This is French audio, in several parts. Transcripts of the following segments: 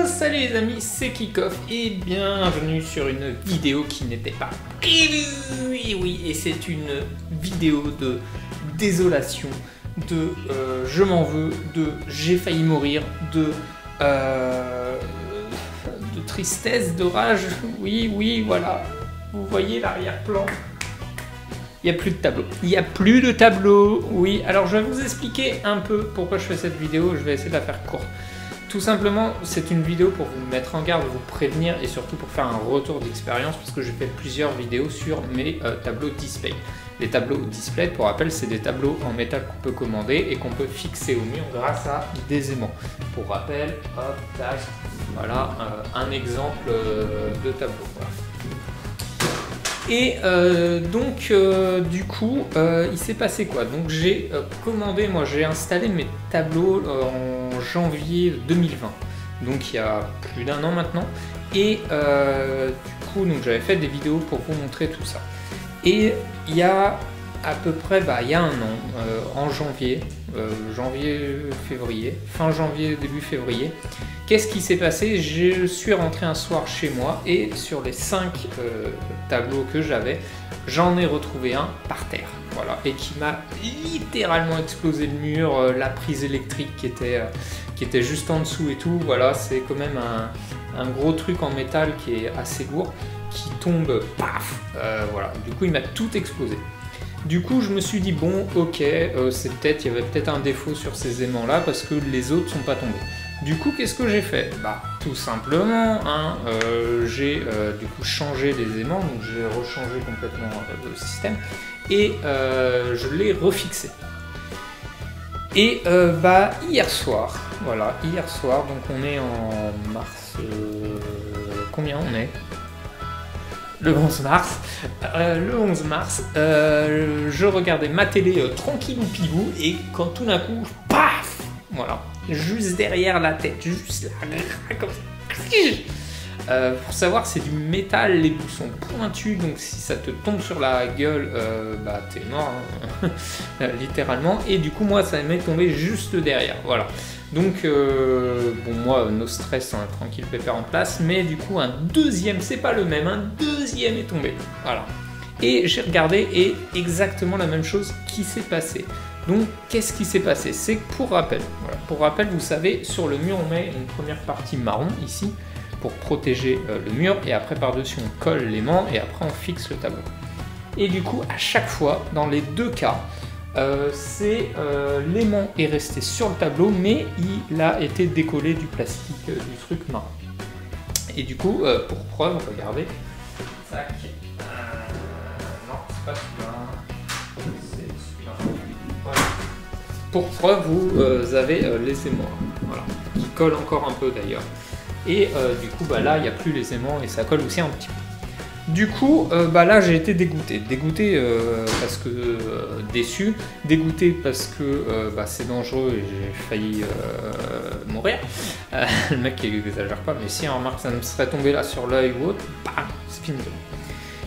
Salut les amis, c'est Kickoff et bienvenue sur une vidéo qui n'était pas prévue. Et oui, et c'est une vidéo de désolation, de je m'en veux, de j'ai failli mourir, de tristesse, de rage. Oui, voilà. Vous voyez l'arrière-plan. Il n'y a plus de tableau. Il n'y a plus de tableau. Oui, alors je vais vous expliquer un peu pourquoi je fais cette vidéo. Je vais essayer de la faire courte. Tout simplement, c'est une vidéo pour vous mettre en garde, vous prévenir et surtout pour faire un retour d'expérience parce que j'ai fait plusieurs vidéos sur mes tableaux display. Les tableaux display, pour rappel, c'est des tableaux en métal qu'on peut commander et qu'on peut fixer au mur grâce à des aimants. Pour rappel, hop, tac, voilà un exemple de tableau. Voilà. Et donc du coup il s'est passé quoi? Donc j'ai commandé, moi j'ai installé mes tableaux en janvier 2020, donc il y a plus d'un an maintenant, et du coup donc j'avais fait des vidéos pour vous montrer tout ça. Et il y a à peu près il y a un an, en janvier, février, fin janvier, début février, qu'est-ce qui s'est passé? Je suis rentré un soir chez moi et sur les 5 tableaux que j'avais, j'en ai retrouvé un par terre, voilà, et qui m'a littéralement explosé le mur, la prise électrique qui était juste en dessous et tout, voilà, c'est quand même un gros truc en métal qui est assez lourd, qui tombe, paf, voilà, du coup il m'a tout explosé. Du coup, je me suis dit, bon, ok, il y avait peut-être un défaut sur ces aimants-là parce que les autres sont pas tombés. Du coup, qu'est-ce que j'ai fait? Tout simplement, j'ai du coup changé les aimants, donc j'ai rechangé complètement le système et je l'ai refixé. Et hier soir, voilà, donc on est en mars, combien on est? Le 11 mars, je regardais ma télé tranquillou pigou et quand tout d'un coup, paf, voilà, juste derrière la tête, juste là, comme ça. Pour savoir, c'est du métal, les bouts sont pointus, donc si ça te tombe sur la gueule, t'es mort, hein, littéralement. Et du coup, moi, ça m'est tombé juste derrière, voilà. Donc, bon, moi, no stress, hein, tranquille, pépère en place, mais du coup, un deuxième, c'est pas le même, un deuxième est tombé, voilà. Et j'ai regardé et exactement la même chose qui s'est passé. Donc, qu'est-ce qui s'est passé? C'est que pour rappel, voilà, pour rappel, vous savez, sur le mur, on met une première partie marron, ici, pour protéger le mur, et après, par-dessus, on colle l'aimant, et après, on fixe le tableau. Et du coup, à chaque fois, dans les deux cas, l'aimant est resté sur le tableau, mais il a été décollé du plastique du truc marron. Et du coup, pour preuve, regardez, tac, non, c'est pas celui-là, c'est celui-là. Voilà. Pour preuve, vous avez les aimants, voilà, qui collent encore un peu d'ailleurs. Et du coup, là, il n'y a plus les aimants et ça colle aussi un petit peu. Du coup, là j'ai été dégoûté parce que déçu, dégoûté parce que c'est dangereux et j'ai failli mourir. Le mec il exagère pas, mais si on remarque que ça me serait tombé là sur l'œil ou autre, bam, c'est fini.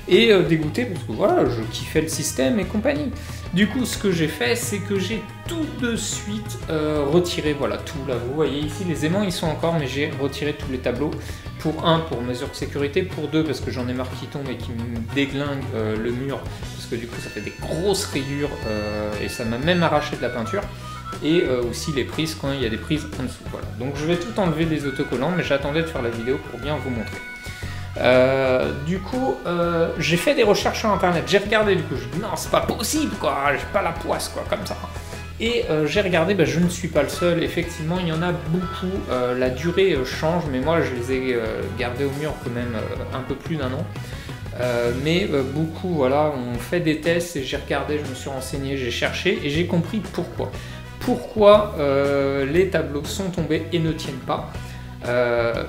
Et dégoûté parce que voilà, je kiffais le système et compagnie. Du coup, ce que j'ai fait, c'est que j'ai tout de suite retiré, voilà, tout là. Vous voyez ici, les aimants ils sont encore, mais j'ai retiré tous les tableaux. Pour mesure de sécurité, pour 2 parce que j'en ai marre qui tombe et qui me déglingue le mur, parce que du coup ça fait des grosses rayures et ça m'a même arraché de la peinture. Et aussi les prises quand il y a des prises en dessous. Voilà. Donc je vais tout enlever des autocollants, mais j'attendais de faire la vidéo pour bien vous montrer. Du coup, j'ai fait des recherches sur internet, j'ai regardé, du coup, je dis non, c'est pas possible, quoi, j'ai pas la poisse, quoi, comme ça. Et j'ai regardé, je ne suis pas le seul, effectivement, il y en a beaucoup, la durée change, mais moi, je les ai gardés au mur quand même un peu plus d'un an. Mais beaucoup, voilà, on fait des tests et j'ai regardé, je me suis renseigné, j'ai cherché et j'ai compris pourquoi. Pourquoi les tableaux sont tombés et ne tiennent pas.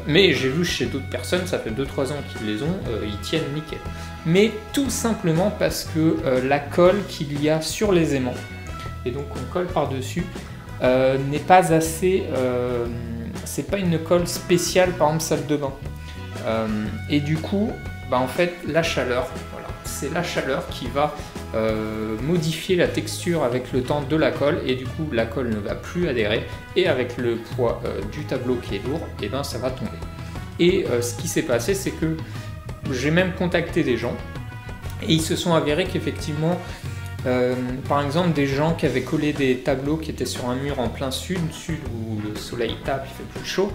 Mais j'ai vu chez d'autres personnes, ça fait 2-3 ans qu'ils les ont, ils tiennent nickel. Mais tout simplement parce que la colle qu'il y a sur les aimants, et donc on colle par-dessus, n'est pas assez... c'est pas une colle spéciale, par exemple salle de bain. Et du coup, en fait, la chaleur, voilà, c'est la chaleur qui va modifier la texture avec le temps de la colle, et du coup la colle ne va plus adhérer, et avec le poids du tableau qui est lourd, et ben ça va tomber. Et ce qui s'est passé, c'est que j'ai même contacté des gens, et ils se sont avérés qu'effectivement, par exemple, des gens qui avaient collé des tableaux qui étaient sur un mur en plein sud où le soleil tape, il fait plus chaud,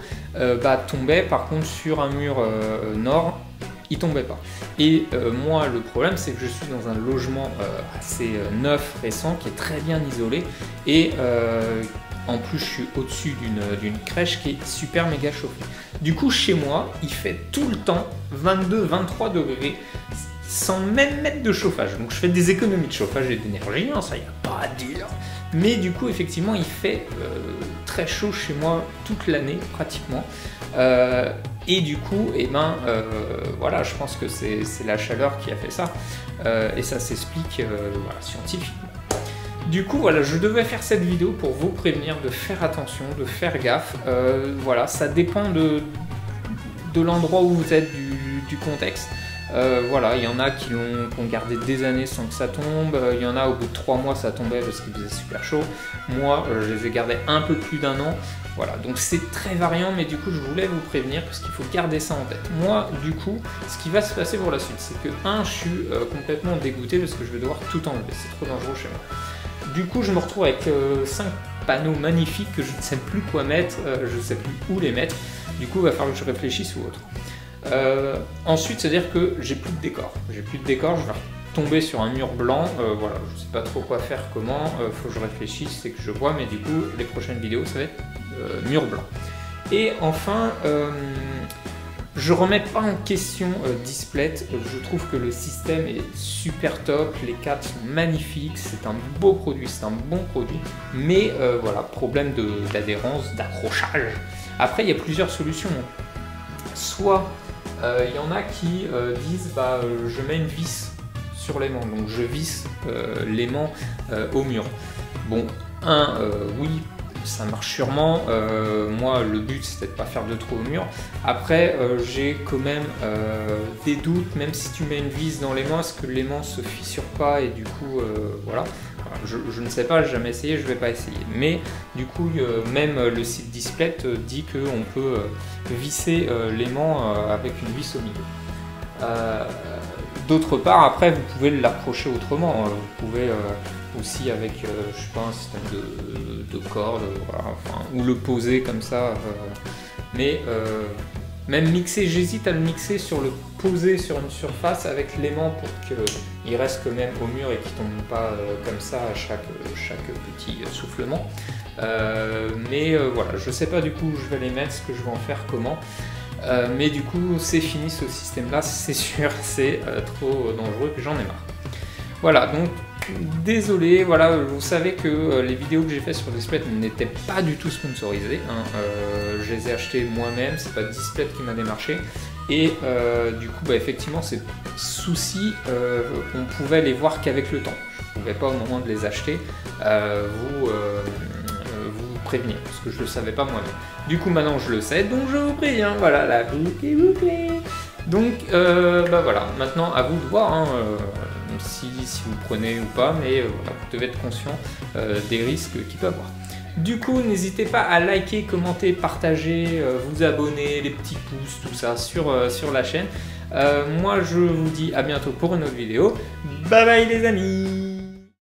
tombaient. Par contre, sur un mur nord, ils tombaient pas. Et moi, le problème, c'est que je suis dans un logement assez neuf, récent, qui est très bien isolé, et en plus, je suis au-dessus d'une crèche qui est super méga chauffée. Du coup, chez moi, il fait tout le temps 22-23 degrés, sans même mettre de chauffage. Donc je fais des économies de chauffage et d'énergie, hein, ça y a pas à dire. Mais du coup, effectivement, il fait très chaud chez moi toute l'année, pratiquement. Et du coup, voilà, je pense que c'est la chaleur qui a fait ça. Et ça s'explique voilà, scientifiquement. Du coup, voilà, je devais faire cette vidéo pour vous prévenir de faire attention, de faire gaffe. Voilà, ça dépend de l'endroit où vous êtes, du contexte. Voilà, il y en a qui ont gardé des années sans que ça tombe, il y en a au bout de 3 mois ça tombait parce qu'il faisait super chaud. Moi, je les ai gardés un peu plus d'1 an. Voilà, donc c'est très variant, mais du coup je voulais vous prévenir parce qu'il faut garder ça en tête. Moi, du coup, ce qui va se passer pour la suite, c'est que je suis complètement dégoûté parce que je vais devoir tout enlever, c'est trop dangereux chez moi. Du coup, je me retrouve avec 5 panneaux magnifiques que je ne sais plus quoi mettre, je ne sais plus où les mettre. Du coup, il va falloir que je réfléchisse ou autre. Ensuite, c'est-à-dire que j'ai plus de décor. J'ai plus de décor, je vais tomber sur un mur blanc. Voilà, je sais pas trop quoi faire, comment. Faut que je réfléchisse, c'est que je vois, mais du coup, les prochaines vidéos, ça va être mur blanc. Et enfin, je remets pas en question Displet. Je trouve que le système est super top, les cartes sont magnifiques, c'est un beau produit, c'est un bon produit. Mais voilà, problème d'adhérence, d'accrochage. Après, il y a plusieurs solutions. Soit il y en a qui disent je mets une vis sur l'aimant, donc je visse l'aimant au mur. Bon, oui, ça marche sûrement. Moi, le but c'était de pas faire de trou au mur. Après, j'ai quand même des doutes, même si tu mets une vis dans l'aimant, est-ce que l'aimant se fissure pas et du coup, voilà. Je ne sais pas, j'ai jamais essayé, je vais pas essayer. Mais du coup, même le site Displet dit qu'on peut visser l'aimant avec une vis au milieu. D'autre part, après, vous pouvez l'accrocher autrement. Vous pouvez aussi avec, je sais pas, un système de corde, voilà, enfin, ou le poser comme ça. Mais même mixer, j'hésite à le mixer poser sur une surface avec l'aimant pour qu'il reste quand même au mur et qu'il ne tombe pas comme ça à chaque petit soufflement. Mais voilà, je sais pas du coup où je vais les mettre, ce que je vais en faire, comment. Mais du coup, c'est fini ce système-là, c'est sûr, c'est trop dangereux, que j'en ai marre. Voilà, donc désolé, voilà, vous savez que les vidéos que j'ai faites sur Displet n'étaient pas du tout sponsorisées, hein. Je les ai achetées moi-même, c'est pas Displet qui m'a démarché. Et du coup, effectivement, ces soucis, on pouvait les voir qu'avec le temps. Je ne pouvais pas au moment de les acheter vous prévenir, parce que je ne le savais pas moi-même. Du coup, maintenant je le sais, donc je vous préviens, voilà, la boucle est bouclée. Donc, voilà, maintenant à vous de voir, hein, si vous prenez ou pas, mais voilà, vous devez être conscient des risques qu'il peut avoir. Du coup, n'hésitez pas à liker, commenter, partager, vous abonner, les petits pouces, tout ça sur la chaîne. Moi, je vous dis à bientôt pour une autre vidéo. Bye bye les amis!